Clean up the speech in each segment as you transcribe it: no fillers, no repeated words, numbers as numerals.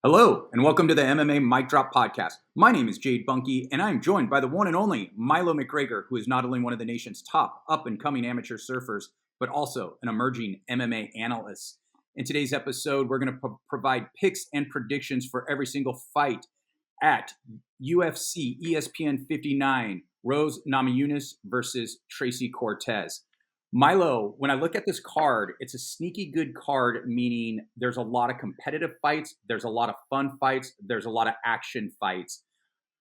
Hello, and welcome to the MMA Mic Drop Podcast. My name is Jade Bunky, and I'm joined by the one and only Milo McGregor, who is not only one of the nation's top up-and-coming amateur surfers, but also an emerging MMA analyst. In today's episode, we're going to provide picks and predictions for every single fight at UFC ESPN 59, Rose Namajunas versus Tracy Cortez. Milo, when I look at this card, it's a sneaky good card, meaning there's a lot of competitive fights, there's a lot of fun fights, there's a lot of action fights.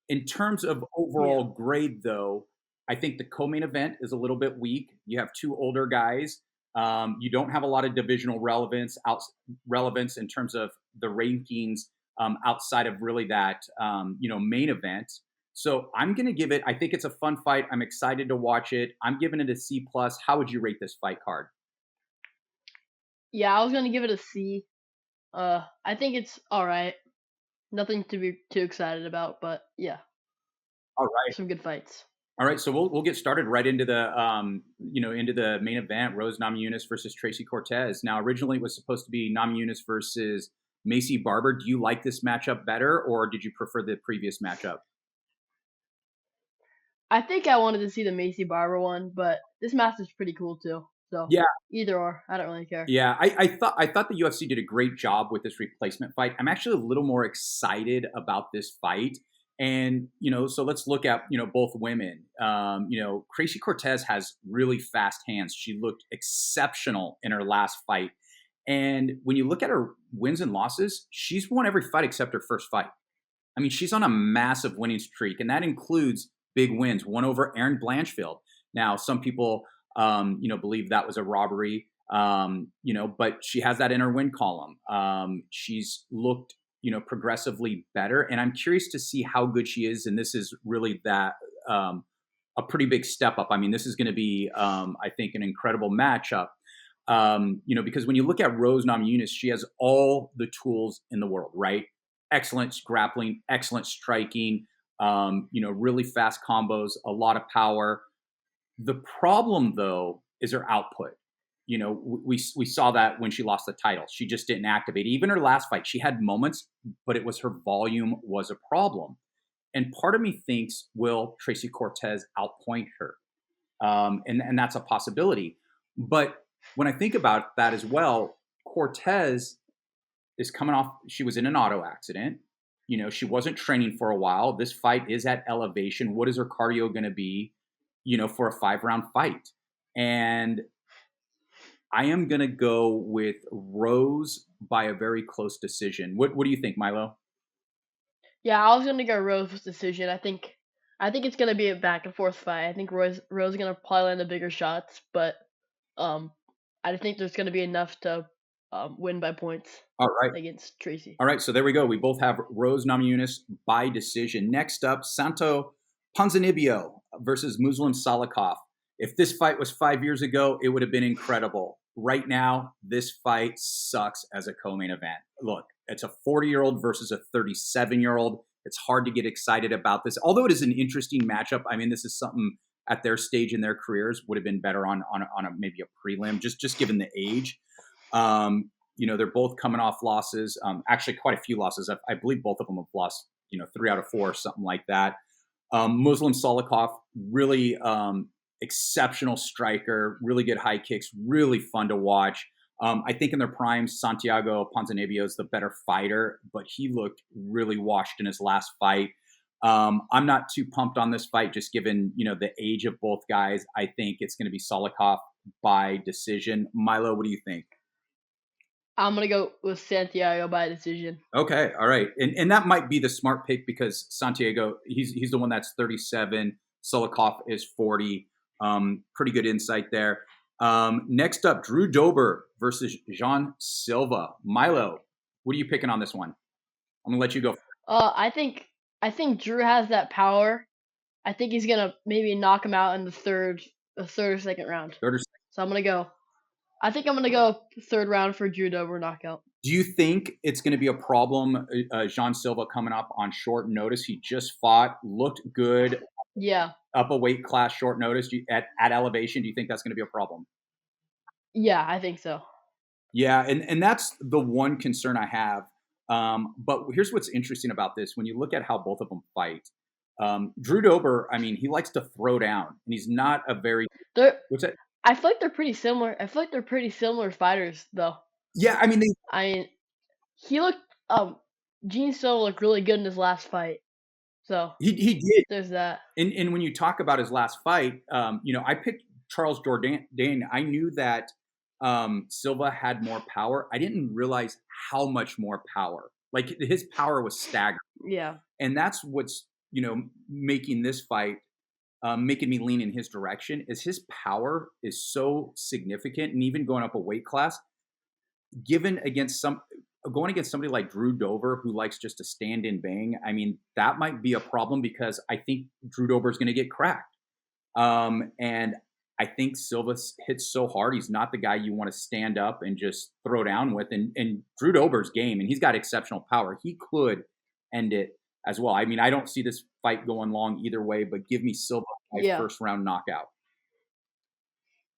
In terms of overall grade, though, I think the co-main event is a little bit weak. You have two older guys. You don't have a lot of divisional relevance in terms of the rankings outside of really that main event. So I'm going to give it, I think it's a fun fight. I'm excited to watch it. I'm giving it a C+. How would you rate this fight card? Yeah, I was going to give it a C. I think it's all right. Nothing to be too excited about, but yeah. All right. Some good fights. All right, so we'll get started right into the into the main event, Rose Namajunas versus Tracy Cortez. Now, originally it was supposed to be Namajunas versus Maycee Barber. Do you like this matchup better, or did you prefer the previous matchup? I think I wanted to see the Maycee Barber one, but this match is pretty cool too. So yeah, either or, I don't really care. Yeah, I thought the UFC did a great job with this replacement fight. I'm actually a little more excited about this fight. And, so let's look at, both women. Tracy Cortez has really fast hands. She looked exceptional in her last fight. And when you look at her wins and losses, she's won every fight except her first fight. I mean, she's on a massive winning streak, and that includes big wins, one over Erin Blanchfield. Now, some people, believe that was a robbery, but she has that in her win column. She's looked, progressively better, and I'm curious to see how good she is. And this is really that a pretty big step up. I mean, this is going to be, I think, an incredible matchup. Because when you look at Rose Namajunas, she has all the tools in the world, right? Excellent grappling, excellent striking, really fast combos, a lot of power. The problem, though, is her output. We saw that when she lost the title. She just didn't activate. Even her last fight, she had moments, but it was her volume was a problem. And part of me thinks, will Tracy Cortez outpoint her? And that's a possibility. But when I think about that as well, Cortez is coming off, she was in an auto accident. She wasn't training for a while. This fight is at elevation. What is her cardio going to be, for a 5-round fight? And I am going to go with Rose by a very close decision. What do you think, Milo? Yeah, I was going to go Rose's decision. I think it's going to be a back and forth fight. I think Rose is going to probably land the bigger shots, but I think there's going to be enough to win by points. All right. Against Tracy. All right, so there we go. We both have Rose Namajunas by decision. Next up, Santo Ponzinibbio versus Muslim Salikhov. If this fight was 5 years ago, it would have been incredible. Right now, this fight sucks as a co-main event. Look, it's a 40-year-old versus a 37-year-old. It's hard to get excited about this. Although it is an interesting matchup, I mean, this is something at their stage in their careers would have been better on maybe a prelim, just given the age. They're both coming off losses, actually quite a few losses. I believe both of them have lost, 3 out of 4 or something like that. Muslim Salikhov, really exceptional striker, really good high kicks, really fun to watch. I think in their prime, Santiago Ponzinibbio is the better fighter, but he looked really washed in his last fight. I'm not too pumped on this fight, just given, the age of both guys. I think it's going to be Salikhov by decision. Milo, what do you think? I'm going to go with Santiago by decision. Okay, all right. And that might be the smart pick because Santiago, he's the one that's 37. Salikhov is 40. Pretty good insight there. Next up, Drew Dober versus Jean Silva. Milo, what are you picking on this one? I'm going to let you go. I think Drew has that power. I think he's going to maybe knock him out in the third or second round. So I'm going to go. I think I'm going to go third round for Drew Dober knockout. Do you think it's going to be a problem, Jean Silva coming up on short notice? He just fought, looked good. Yeah. Up a weight class, short notice at elevation. Do you think that's going to be a problem? Yeah, I think so. Yeah, and that's the one concern I have But here's what's interesting about this: when you look at how both of them fight, Drew Dober, I mean, he likes to throw down, and he's not a very They're what's that? I feel like they're pretty similar. I feel like they're pretty similar fighters, though. Yeah, I mean, I mean, he looked Gene Silva looked really good in his last fight. So he did. there's that. And when you talk about his last fight, I picked Charles Jourdain. I knew that Silva had more power. I didn't realize how much more power. Like his power was staggering, Yeah. and that's what's making this fight, making me lean in his direction. Is his power is so significant, and even going up a weight class, given against going against somebody like Drew Dober, who likes just to stand and bang, I mean, that might be a problem because I think Drew Dober is going to get cracked. And I think Silva hits so hard, he's not the guy you want to stand up and just throw down with. And Drew Dober's game, and he's got exceptional power. He could end it as well. I mean, I don't see this fight going long either way, but give me Silva by Yeah. first round knockout.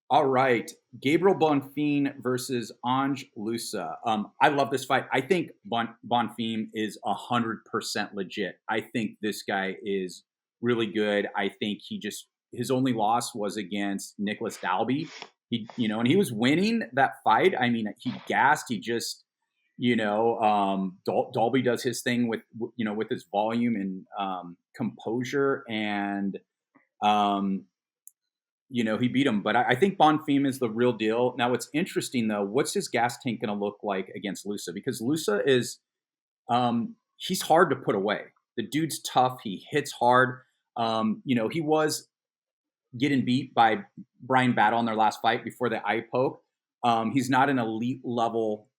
All right, Gabriel Bonfim versus Ange Loosa. I love this fight. I think Bonfim is 100% legit. I think this guy is really good. I think his only loss was against Nicholas Dalby. And he was winning that fight. I mean, he gassed. He just, Dalby does his thing with his volume and composure, and he beat him. But I think Bonfim is the real deal. Now, what's interesting, though, what's his gas tank going to look like against Loosa? Because Loosa is, he's hard to put away. The dude's tough. He hits hard. He was getting beat by Brian Battle in their last fight before the eye poke. He's not an elite level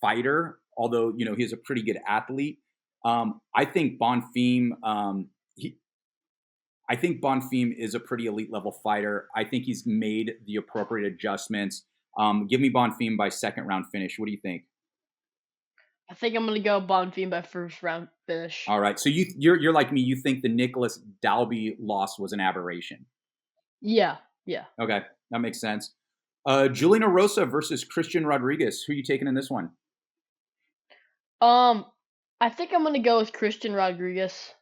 fighter, although, he's a pretty good athlete. I think Bonfim, I think Bonfim is a pretty elite level fighter. I think he's made the appropriate adjustments. Give me Bonfim by second round finish. What do you think? I think I'm gonna go Bonfim by first round finish. All right. So you're like me. You think the Nicholas Dalby loss was an aberration? Yeah. Okay, that makes sense. Julian Arosa versus Christian Rodriguez. Who are you taking in this one? I think I'm gonna go with Christian Rodriguez.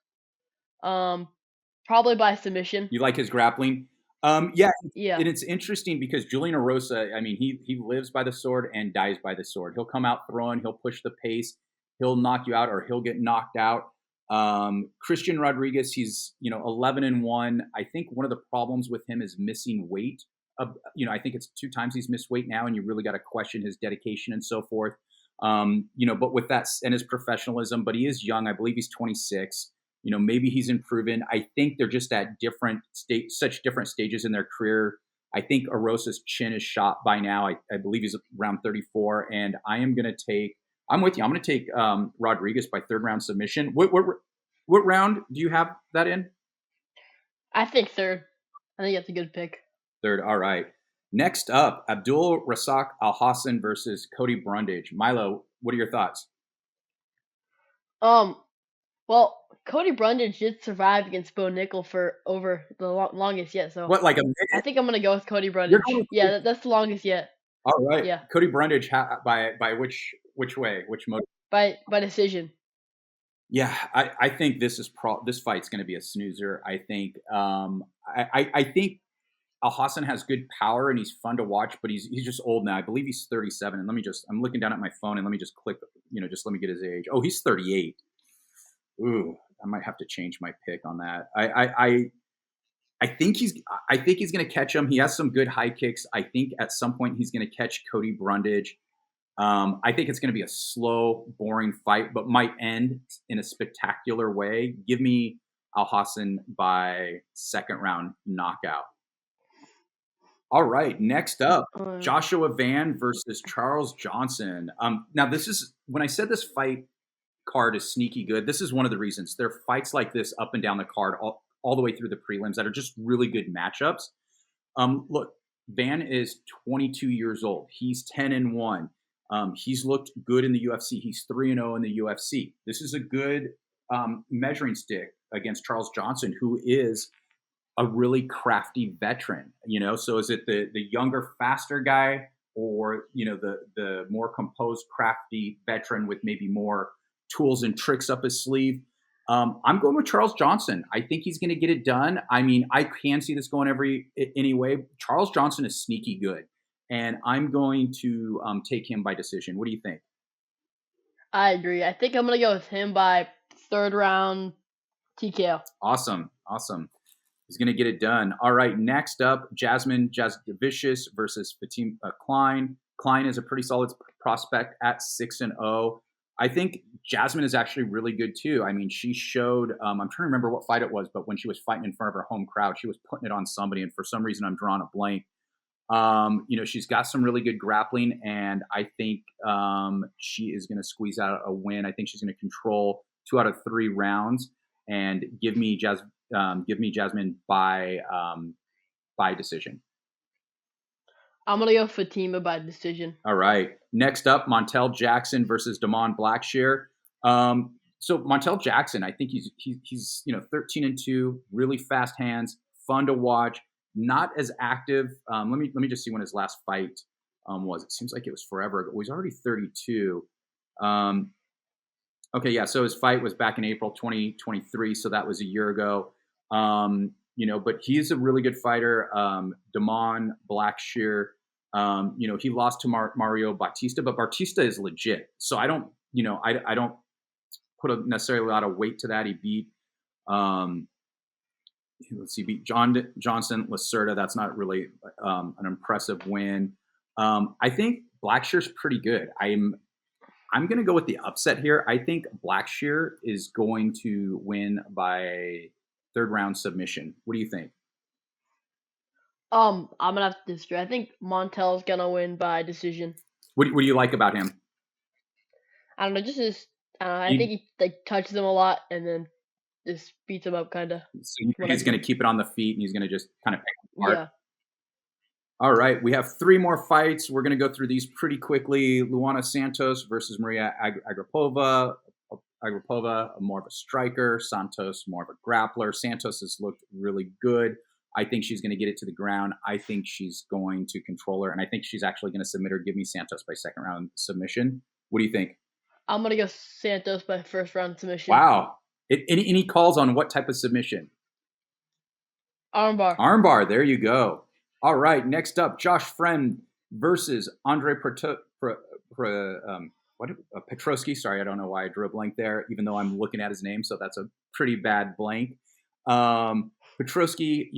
Probably by submission. You like his grappling? Yeah. Yeah. And it's interesting because Julian Arosa, I mean, he lives by the sword and dies by the sword. He'll come out throwing, he'll push the pace, he'll knock you out or he'll get knocked out. Christian Rodriguez, he's 11-1. I think one of the problems with him is missing weight. I think it's 2 times he's missed weight now, and you really got to question his dedication and so forth. But with that and his professionalism, but he is young. I believe he's 26. Maybe he's improving. I think they're just at such different stages in their career. I think Arosa's chin is shot by now. I believe he's around 34, and I'm with you. I'm going to take Rodriguez by third round submission. What round do you have that in? I think third. I think that's a good pick. Third. All right. Next up, Abdul Razak Alhassan versus Cody Brundage. Milo, what are your thoughts? Well, Cody Brundage did survive against Bo Nickel for over the longest yet. So what, like a minute? I think I'm gonna go with Cody Brundage. Yeah, that's the longest yet. All right. Yeah. Cody Brundage by which way? Which mode? By decision. Yeah, I think this fight's going to be a snoozer. I think I think Alhassan has good power and he's fun to watch, but he's just old now. I believe he's 37. And I'm looking down at my phone and let me just click. Just let me get his age. Oh, he's 38. Ooh, I might have to change my pick on that. I think he's going to catch him. He has some good high kicks. I think at some point he's going to catch Cody Brundage. I think it's going to be a slow, boring fight, but might end in a spectacular way. Give me Alhassan by second round knockout. All right, next up, Joshua Van versus Charles Johnson. Now, this is when I said this fight card is sneaky good. This is one of the reasons. There are fights like this up and down the card, all the way through the prelims that are just really good matchups. Look, Van is 22 years old. He's 10-1. He's looked good in the UFC. He's 3-0 in the UFC. This is a good measuring stick against Charles Johnson, who is a really crafty veteran. So is it the younger, faster guy, or the more composed, crafty veteran with maybe more tools and tricks up his sleeve. I'm going with Charles Johnson. I think he's going to get it done. I mean, I can see this going any way. Charles Johnson is sneaky good, and I'm going to take him by decision. What do you think? I agree. I think I'm gonna go with him by third round TKO. Awesome. He's going to get it done. All right, next up, Jasmine Jasudavicius versus Fatima Kline. Kline is a pretty solid prospect at 6-0. I think Jasmine is actually really good too. I mean, she showed, I'm trying to remember what fight it was, but when she was fighting in front of her home crowd, she was putting it on somebody, and for some reason I'm drawing a blank. She's got some really good grappling, and I think she is going to squeeze out a win. I think she's going to control 2 out of 3 rounds and give me Jasmine by decision. I'm gonna go Fatima by decision. All right. Next up, Montel Jackson versus Damon Blackshear. So Montel Jackson, I think he's 13-2, really fast hands, fun to watch, not as active. Let me just see when his last fight was. It seems like it was forever ago. He's already 32. Okay, yeah. So his fight was back in April 2023, so that was a year ago. But he's a really good fighter. Damon Blackshear. He lost to Mario Bautista, but Bautista is legit. So I don't put necessarily a lot of weight to that. He beat, beat Johnson Lacerda. That's not really an impressive win. I think Blackshear's pretty good. I'm going to go with the upset here. I think Blackshear is going to win by third round submission. What do you think? I'm gonna have to disagree. I think Montel's gonna win by decision. What do you like about him? I don't know. I think he touches him a lot and then just beats him up, kind of. So he's going to keep it on the feet, and he's going to just kind of pick it apart. Yeah. All right, we have 3 more fights. We're going to go through these pretty quickly. Luana Santos versus Mariya Agapova. Agapova, more of a striker. Santos, more of a grappler. Santos has looked really good. I think she's going to get it to the ground. I think she's going to control her, and I think she's actually going to submit her. Give me Santos by second round submission. What do you think? I'm going to go Santos by first round submission. Wow. Any calls on what type of submission? Armbar. Armbar, there you go. All right, next up, Josh Friend versus Andre Petrosky. Sorry, I don't know why I drew a blank there, even though I'm looking at his name, so that's a pretty bad blank. Petrosky,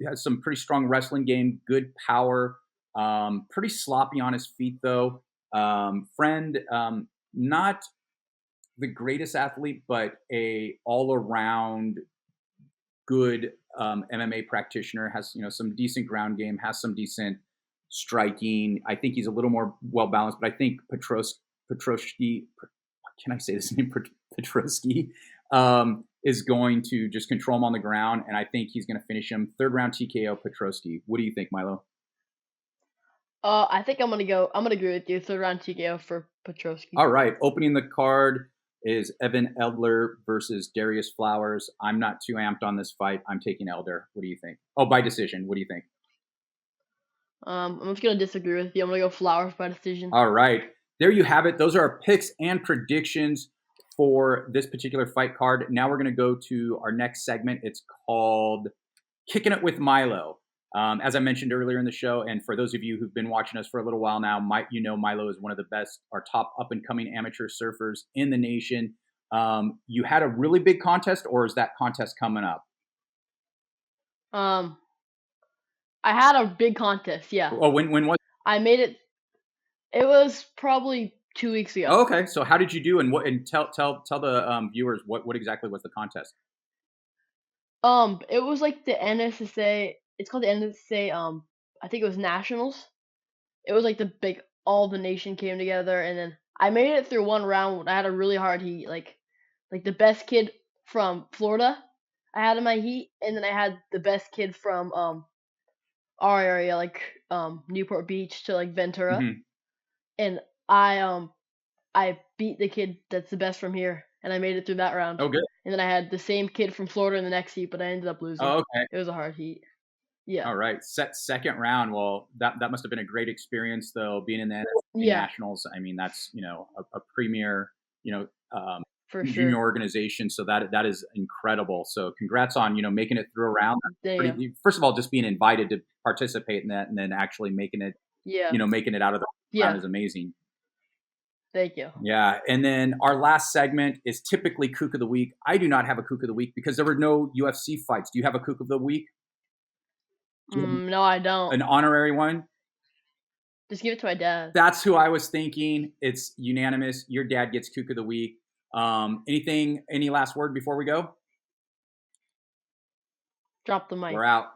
has some pretty strong wrestling game, good power, pretty sloppy on his feet, though. Friend, not the greatest athlete, but a all-around good MMA practitioner, has some decent ground game, has some decent striking. I think he's a little more well balanced, but I think Petrosky, can I say this name? Petrosky is going to just control him on the ground, and I think he's going to finish him third round TKO. Petrosky. What do you think, Milo? I think I'm gonna agree with you. Third round TKO for Petrosky. All right, opening the card is Evan Elder versus Darius Flowers. I'm not too amped on this fight. I'm taking Elder. What do you think? Oh, by decision. What do you think? I'm just going to disagree with you. I'm going to go Flowers by decision. All right. There you have it. Those are our picks and predictions for this particular fight card. Now we're going to go to our next segment. It's called Kicking It with Milo. As I mentioned earlier in the show, and for those of you who've been watching us for a little while now, Milo is one of the best, our top up-and-coming amateur surfers in the nation. You had a really big contest, or is that contest coming up? I had a big contest, yeah. Oh, when was it? I made it. It was probably 2 weeks ago. Oh, okay, so how did you do? And tell the viewers what exactly was the contest? It was like the NSSA. It's called the NSSA. I think it was nationals. It was like all the nation came together, and then I made it through one round. I had a really hard heat, like the best kid from Florida I had in my heat, and then I had the best kid from our area, like Newport Beach to like Ventura, and I beat the kid that's the best from here, and I made it through that round. Oh, good. And then I had the same kid from Florida in the next heat, but I ended up losing. Oh, okay. It was a hard heat. Yeah. All right. Second round. Well, that must have been a great experience, though, being in the Yeah. nationals. I mean, that's a premier For junior sure. organization. So that is incredible. So congrats on, making it through a round. Yeah. First of all, just being invited to participate in that and then actually making it, Yeah. making it out of the round Yeah. is amazing. Thank you. Yeah. And then our last segment is typically Kook of the Week. I do not have a Kook of the Week because there were no UFC fights. Do you have a Kook of the Week? No, I don't. An honorary one? Just give it to my dad. That's who I was thinking. It's unanimous. Your dad gets Kook of the Week. Any last word before we go? Drop the mic. We're out.